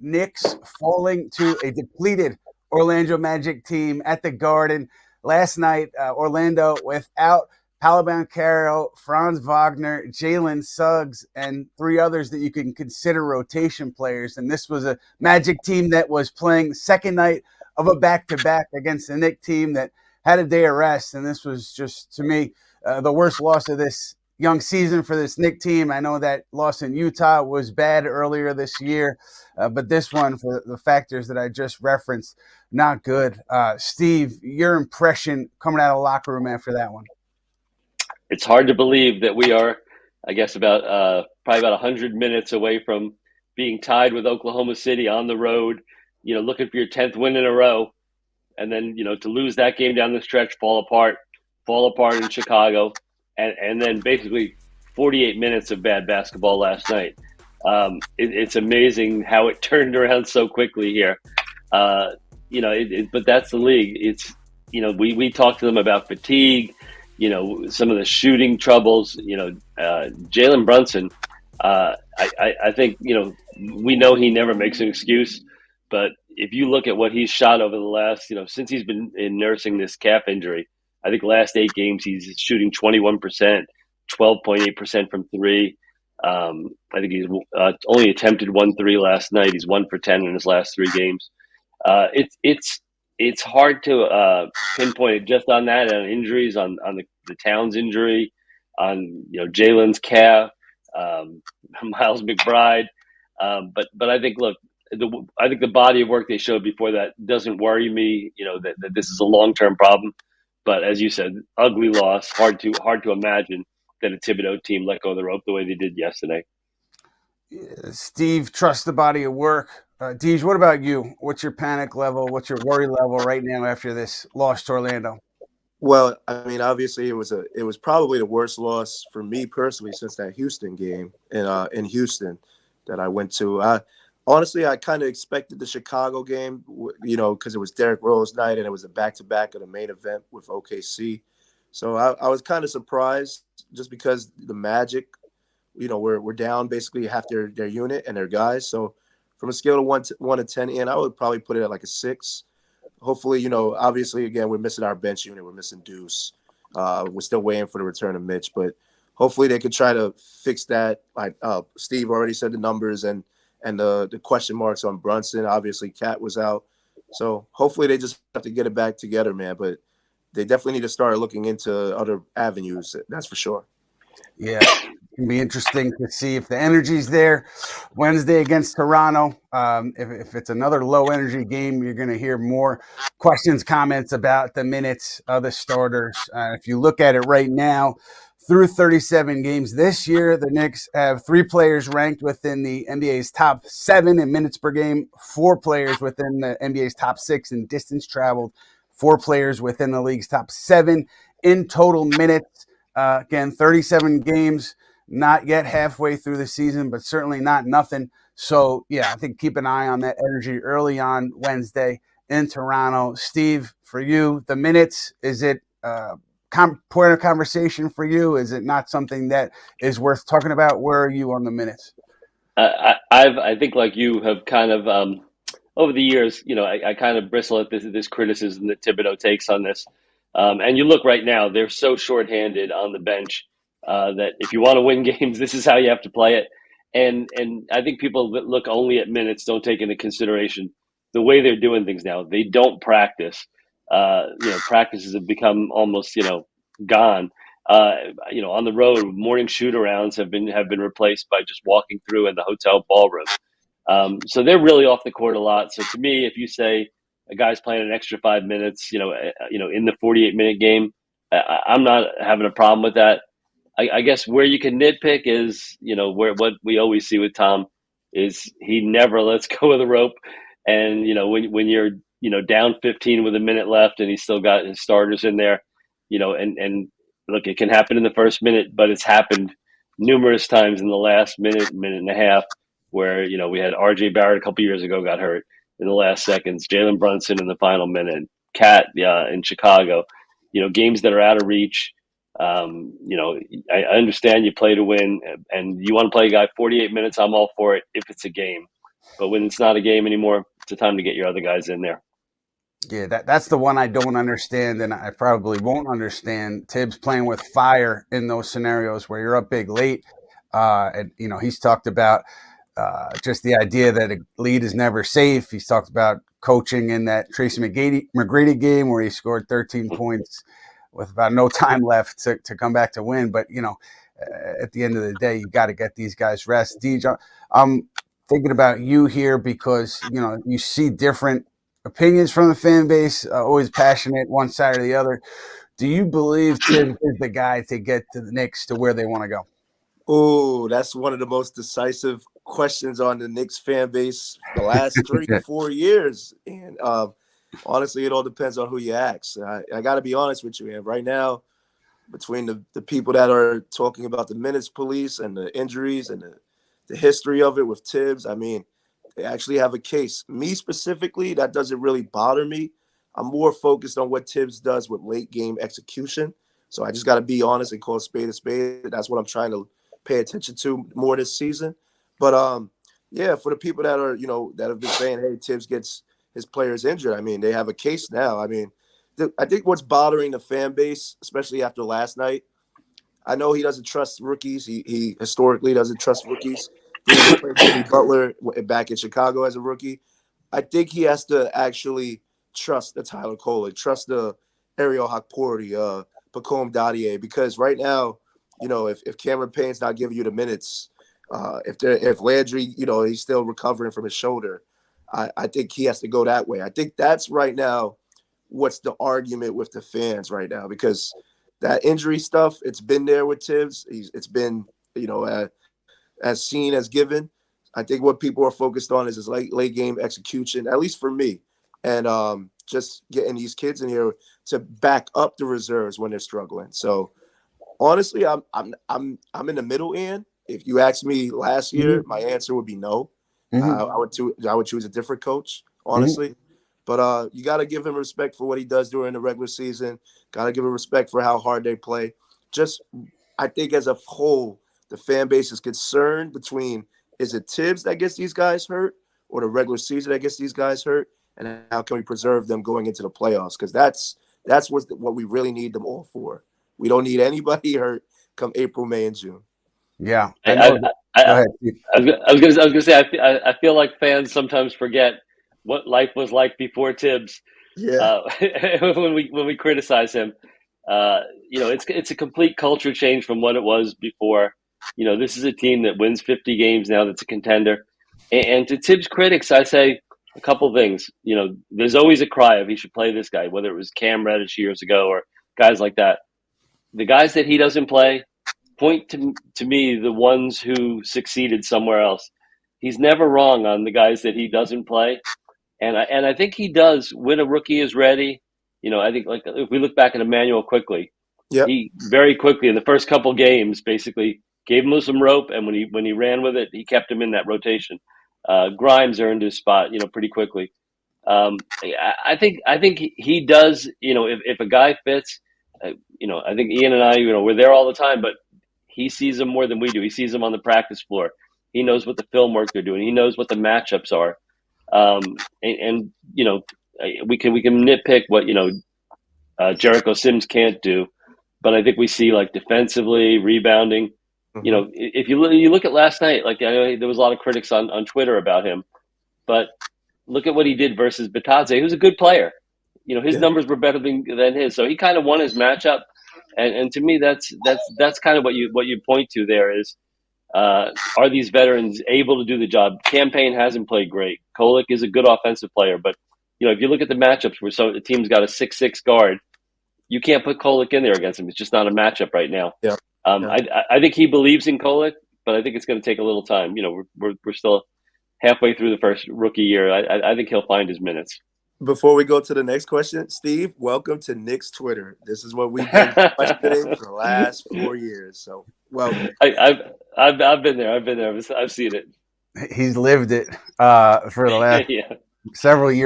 Knicks falling to a depleted Orlando Magic team at the Garden last night. Orlando without Paolo Banchero, Franz Wagner, Jalen Suggs, and three others that you can consider rotation players. And this was a Magic team that was playing second night of a back-to-back against the Knicks team that had a day of rest. And this was just, to me, the worst loss of this young season for this Knicks team. I know that loss in Utah was bad earlier this year, but this one, for the factors that I just referenced, not good. Steve, your impression coming out of the locker room after that one? It's hard to believe that we are, I guess, about probably about 100 minutes away from being tied with Oklahoma City on the road, looking for your 10th win in a row. And then, to lose that game down the stretch, fall apart in Chicago, and then basically 48 minutes of bad basketball last night. It's amazing how it turned around so quickly here. But that's the league. It's, we talked to them about fatigue, some of the shooting troubles, Jalen Brunson. I think, we know he never makes an excuse, but if you look at what he's shot over the last, since he's been nursing this calf injury, I think last 8 games he's shooting 21%, 12.8% from three. I think he's only attempted 1 3 last night. He's 1 for 10 in his last 3 games. It's hard to pinpoint it just on that, on injuries, on the Towns injury, on Jalen's calf, Miles McBride. But I think, look, I think the body of work they showed before that doesn't worry me. That this is a long-term problem. But as you said, ugly loss. Hard to imagine that a Thibodeau team let go of the rope the way they did yesterday. Steve, trust the body of work. Deej, what about you? What's your panic level? What's your worry level right now after this loss to Orlando? Well, I mean, obviously it was probably the worst loss for me personally since that Houston game in Houston that I went to. Honestly, I kind of expected the Chicago game, because it was Derrick Rose night and it was a back-to-back of the main event with OKC. So I was kind of surprised just because the Magic, we're down basically half their unit and their guys. So from a scale of 1 to 10 in, I would probably put it at like a 6. Hopefully, obviously, again, we're missing our bench unit. We're missing Deuce. We're still waiting for the return of Mitch. But hopefully they could try to fix that. Like Steve already said the numbers and the question marks on Brunson. Obviously, Cat was out. So hopefully they just have to get it back together, man. But they definitely need to start looking into other avenues. That's for sure. Yeah, it can be interesting to see if the energy's there Wednesday against Toronto. If it's another low-energy game, you're going to hear more questions, comments about the minutes of the starters. If you look at it right now, through 37 games this year, the Knicks have 3 players ranked within the NBA's top 7 in minutes per game, 4 players within the NBA's top 6 in distance traveled, 4 players within the league's top 7 in total minutes. Again, 37 games, not yet halfway through the season, but certainly not nothing. So, yeah, I think keep an eye on that energy early on Wednesday in Toronto. Steve, for you, the minutes, is it point of conversation for you? Is it not something that is worth talking about? Where are you on the minutes? I think like you have kind of over the years, I kind of bristle at this criticism that Thibodeau takes on this. And you look right now, they're so shorthanded on the bench that if you want to win games, this is how you have to play it. And I think people that look only at minutes don't take into consideration the way they're doing things now. They don't practice. Practices have become almost, gone. On the road, morning shoot-arounds have been replaced by just walking through in the hotel ballroom. So they're really off the court a lot. So to me, if you say a guy's playing an extra 5 minutes, in the 48-minute game, I'm not having a problem with that. I guess where you can nitpick is, what we always see with Tom is he never lets go of the rope. And, when you're, down 15 with a minute left and he's still got his starters in there, and look, it can happen in the first minute, but it's happened numerous times in the last minute and a half where, we had RJ Barrett a couple years ago got hurt in the last seconds, Jalen Brunson in the final minute, Cat in Chicago, games that are out of reach. I understand you play to win and you want to play a guy 48 minutes. I'm all for it if it's a game. But when it's not a game anymore, it's a time to get your other guys in there. Yeah, that's the one I don't understand, and I probably won't understand. Tibbs playing with fire in those scenarios where you're up big late, and he's talked about just the idea that a lead is never safe. He's talked about coaching in that Tracy McGrady game where he scored 13 points with about no time left to come back to win. But at the end of the day, you got to get these guys rest. Deej, I'm thinking about you here because you see different opinions from the fan base, always passionate one side or the other. Do you believe Tibbs is the guy to get to the Knicks to where they want to go? Oh, that's one of the most decisive questions on the Knicks fan base the last 3-4 years. And honestly, it all depends on who you ask. I got to be honest with you, man. Right now, between the people that are talking about the minutes police and the injuries and the history of it with Tibbs, I mean, they actually have a case. Me specifically, that doesn't really bother me. I'm more focused on what Tibbs does with late game execution. So I just got to be honest and call a spade a spade. That's what I'm trying to pay attention to more this season. But yeah, for the people that are, that have been saying, hey, Tibbs gets his players injured, I mean, they have a case now. I mean, I think what's bothering the fan base, especially after last night, I know he doesn't trust rookies. He historically doesn't trust rookies. He even played Jimmy Butler back in Chicago as a rookie. I think he has to actually trust the Tyler Kolek, trust the Ariel Hakporti, Pacome Dadier, because right now, if Cameron Payne's not giving you the minutes, if Landry, he's still recovering from his shoulder, I think he has to go that way. I think that's right now what's the argument with the fans right now, because that injury stuff, it's been there with Tibbs. It's been, as seen as given. I think what people are focused on is his late game execution, at least for me, and just getting these kids in here to back up the reserves when they're struggling. So honestly, I'm in the middle end. If you asked me last year, my answer would be no. I would choose a different coach, honestly. But you got to give him respect for what he does during the regular season. Got to give him respect for how hard they play. Just, I think as a whole, the fan base is concerned between, is it Tibbs that gets these guys hurt or the regular season that gets these guys hurt? And how can we preserve them going into the playoffs? Because that's what we really need them all for. We don't need anybody hurt come April, May, and June. Yeah. I was gonna say I feel like fans sometimes forget what life was like before Tibbs. Yeah. When we criticize him, it's a complete culture change from what it was before. This is a team that wins 50 games now. That's a contender. And to Tibbs' critics, I say a couple things. There's always a cry of he should play this guy, whether it was Cam Reddish years ago or guys like that. The guys that he doesn't play, point to me the ones who succeeded somewhere else. He's never wrong on the guys that he doesn't play. And I think he does when a rookie is ready. I think like if we look back at Emmanuel quickly, he very quickly in the first couple games basically gave him some rope, and when he ran with it, he kept him in that rotation. Grimes earned his spot, pretty quickly. I think he does. If a guy fits, I think Ian and I, we're there all the time, but he sees them more than we do. He sees them on the practice floor. He knows what the film work they're doing. He knows what the matchups are. And we can nitpick what Jericho Sims can't do, but I think we see like defensively rebounding. If you look at last night, like I know there was a lot of critics on Twitter about him, but look at what he did versus Bitadze, who's a good player. His numbers were better than his, so he kind of won his matchup. And to me, that's kind of what you point to there is. Are these veterans able to do the job? Campaign hasn't played great. Kolek is a good offensive player, but if you look at the matchups where the team's got a 6'6" guard, you can't put Kolek in there against him. It's just not a matchup right now. I think he believes in Kolek, but I think it's going to take a little time. We're still halfway through the first rookie year. I think he'll find his minutes. Before we go to the next question, Steve, welcome to Knicks Twitter. This is what we've been questioning for the last 4 years. So, welcome. I've been there. I've seen it. He's lived it for the last several years.